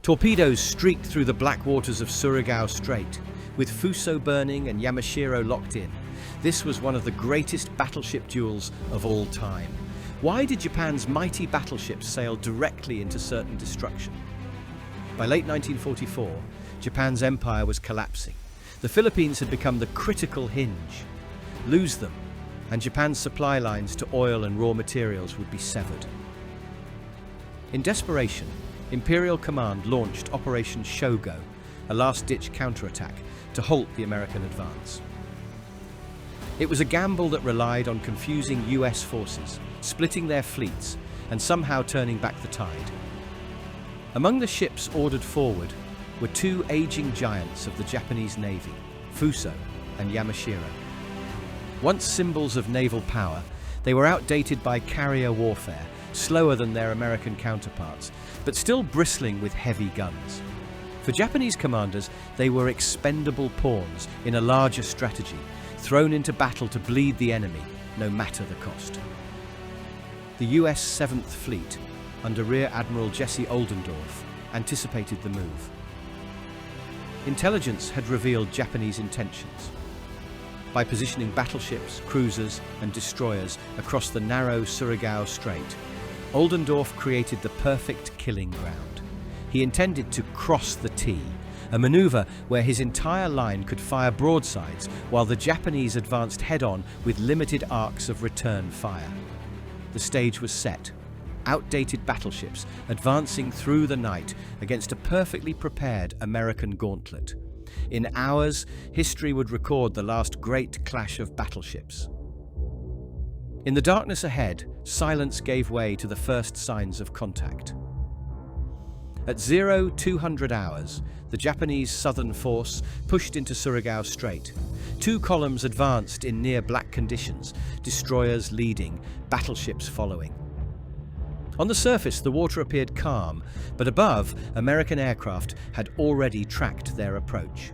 Torpedoes streaked through the black waters of Surigao Strait, with Fuso burning and Yamashiro locked in. This was one of the greatest battleship duels of all time. Why did Japan's mighty battleships sail directly into certain destruction? By late 1944, Japan's empire was collapsing. The Philippines had become the critical hinge. Lose them, and Japan's supply lines to oil and raw materials would be severed. In desperation, Imperial Command launched Operation Shogo, a last-ditch counterattack to halt the American advance. It was a gamble that relied on confusing US forces, splitting their fleets, and somehow turning back the tide. Among the ships ordered forward were two aging giants of the Japanese Navy, Fuso and Yamashiro. Once symbols of naval power, they were outdated by carrier warfare, slower than their American counterparts, but still bristling with heavy guns. For Japanese commanders, they were expendable pawns in a larger strategy, thrown into battle to bleed the enemy, no matter the cost. The US 7th Fleet, under Rear Admiral Jesse Oldendorf, anticipated the move. Intelligence had revealed Japanese intentions. By positioning battleships, cruisers, and destroyers across the narrow Surigao Strait, Oldendorf created the perfect killing ground. He intended to cross the T, a maneuver where his entire line could fire broadsides while the Japanese advanced head-on with limited arcs of return fire. The stage was set. Outdated battleships advancing through the night against a perfectly prepared American gauntlet. In hours, history would record the last great clash of battleships. In the darkness ahead, silence gave way to the first signs of contact. At 0200 hours, the Japanese Southern Force pushed into Surigao Strait. Two columns advanced in near-black conditions, destroyers leading, battleships following. On the surface, the water appeared calm, but above, American aircraft had already tracked their approach.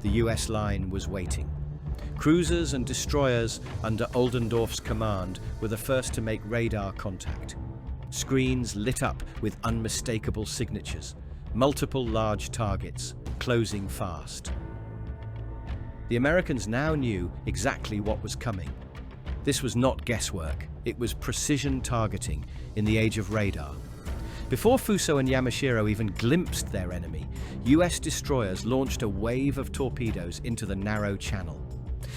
The US line was waiting. Cruisers and destroyers under Oldendorf's command were the first to make radar contact. Screens lit up with unmistakable signatures, multiple large targets, closing fast. The Americans now knew exactly what was coming. This was not guesswork, it was precision targeting in the age of radar. Before Fuso and Yamashiro even glimpsed their enemy, US destroyers launched a wave of torpedoes into the narrow channel.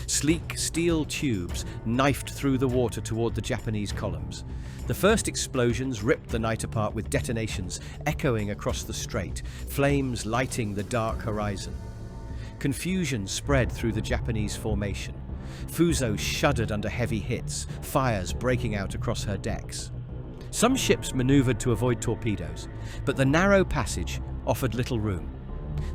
Sleek steel tubes knifed through the water toward the Japanese columns. The first explosions ripped the night apart with detonations echoing across the strait, flames lighting the dark horizon. Confusion spread through the Japanese formation. Fuso shuddered under heavy hits, fires breaking out across her decks. Some ships maneuvered to avoid torpedoes, but the narrow passage offered little room.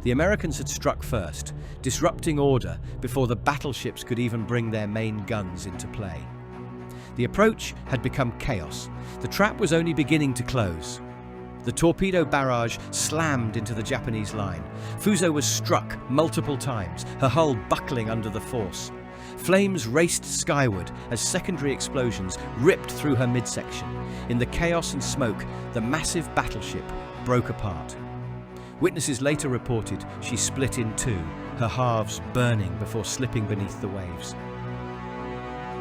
The Americans had struck first, disrupting order before the battleships could even bring their main guns into play. The approach had become chaos. The trap was only beginning to close. The torpedo barrage slammed into the Japanese line. Fuso was struck multiple times, her hull buckling under the force. Flames raced skyward as secondary explosions ripped through her midsection. In the chaos and smoke, the massive battleship broke apart. Witnesses later reported she split in two, her halves burning before slipping beneath the waves.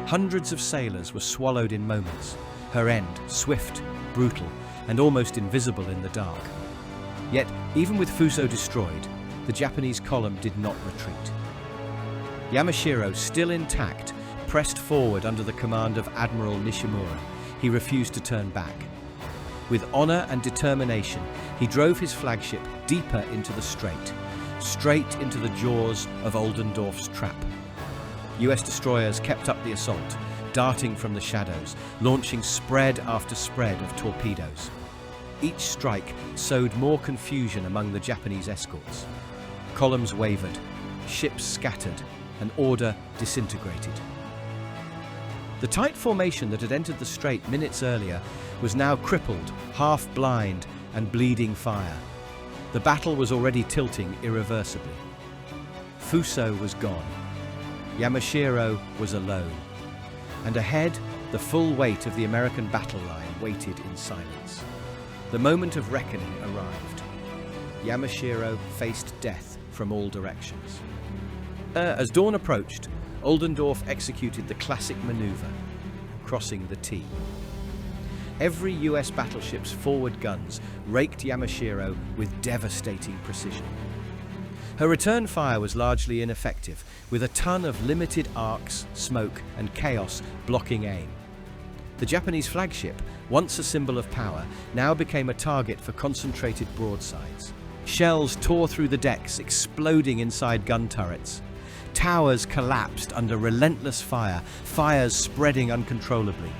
Hundreds of sailors were swallowed in moments, her end swift, brutal, and almost invisible in the dark. Yet, even with Fuso destroyed, the Japanese column did not retreat. Yamashiro, still intact, pressed forward under the command of Admiral Nishimura. He refused to turn back. With honor and determination, he drove his flagship deeper into the strait, straight into the jaws of Oldendorf's trap. US destroyers kept up the assault, darting from the shadows, launching spread after spread of torpedoes. Each strike sowed more confusion among the Japanese escorts. Columns wavered, ships scattered, and order disintegrated. The tight formation that had entered the strait minutes earlier was now crippled, half-blind, and bleeding fire. The battle was already tilting irreversibly. Fuso was gone. Yamashiro was alone. And ahead, the full weight of the American battle line waited in silence. The moment of reckoning arrived. Yamashiro faced death from all directions. As dawn approached, Oldendorf executed the classic maneuver, crossing the T. Every US battleship's forward guns raked Yamashiro with devastating precision. Her return fire was largely ineffective, with a ton of limited arcs, smoke, and chaos blocking aim. The Japanese flagship, once a symbol of power, now became a target for concentrated broadsides. Shells tore through the decks, exploding inside gun turrets. Towers collapsed under relentless fire, fires spreading uncontrollably.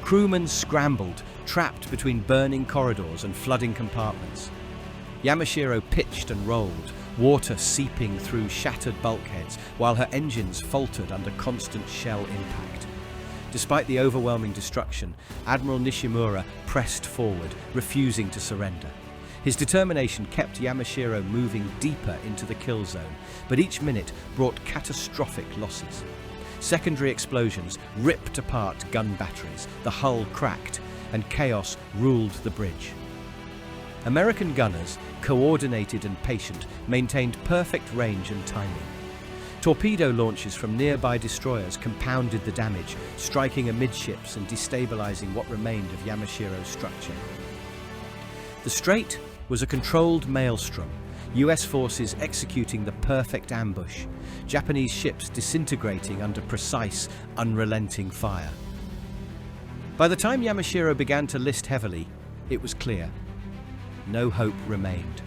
Crewmen scrambled, trapped between burning corridors and flooding compartments. Yamashiro pitched and rolled, water seeping through shattered bulkheads, while her engines faltered under constant shell impact. Despite the overwhelming destruction, Admiral Nishimura pressed forward, refusing to surrender. His determination kept Yamashiro moving deeper into the kill zone, but each minute brought catastrophic losses. Secondary explosions ripped apart gun batteries, the hull cracked, and chaos ruled the bridge. American gunners, coordinated and patient, maintained perfect range and timing. Torpedo launches from nearby destroyers compounded the damage, striking amidships and destabilizing what remained of Yamashiro's structure. The strait was a controlled maelstrom, US forces executing the perfect ambush, Japanese ships disintegrating under precise, unrelenting fire. By the time Yamashiro began to list heavily, it was clear. No hope remained.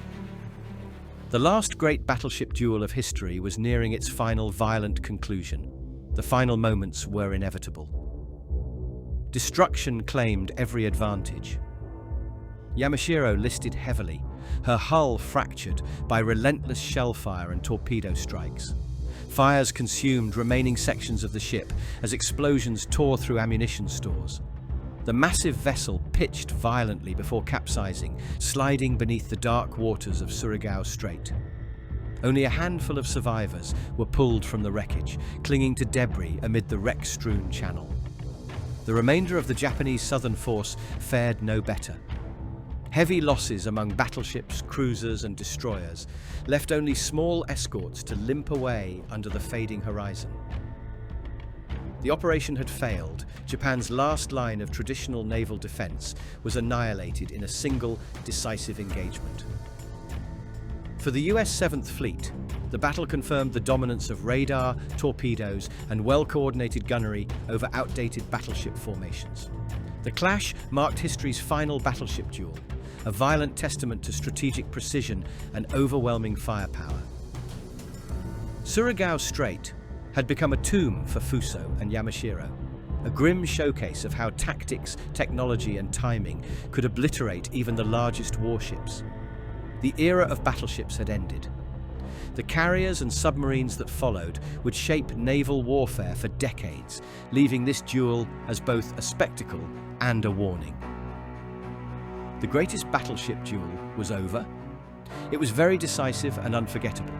The last great battleship duel of history was nearing its final violent conclusion. The final moments were inevitable. Destruction claimed every advantage. Yamashiro listed heavily, her hull fractured by relentless shellfire and torpedo strikes. Fires consumed remaining sections of the ship as explosions tore through ammunition stores. The massive vessel pitched violently before capsizing, sliding beneath the dark waters of Surigao Strait. Only a handful of survivors were pulled from the wreckage, clinging to debris amid the wreck-strewn channel. The remainder of the Japanese southern force fared no better. Heavy losses among battleships, cruisers, and destroyers left only small escorts to limp away under the fading horizon. The operation had failed. Japan's last line of traditional naval defense was annihilated in a single, decisive engagement. For the US 7th Fleet, the battle confirmed the dominance of radar, torpedoes, and well-coordinated gunnery over outdated battleship formations. The clash marked history's final battleship duel, a violent testament to strategic precision and overwhelming firepower. Surigao Strait had become a tomb for Fuso and Yamashiro, a grim showcase of how tactics, technology, and timing could obliterate even the largest warships. The era of battleships had ended. The carriers and submarines that followed would shape naval warfare for decades, leaving this duel as both a spectacle and a warning. The greatest battleship duel was over. It was very decisive and unforgettable.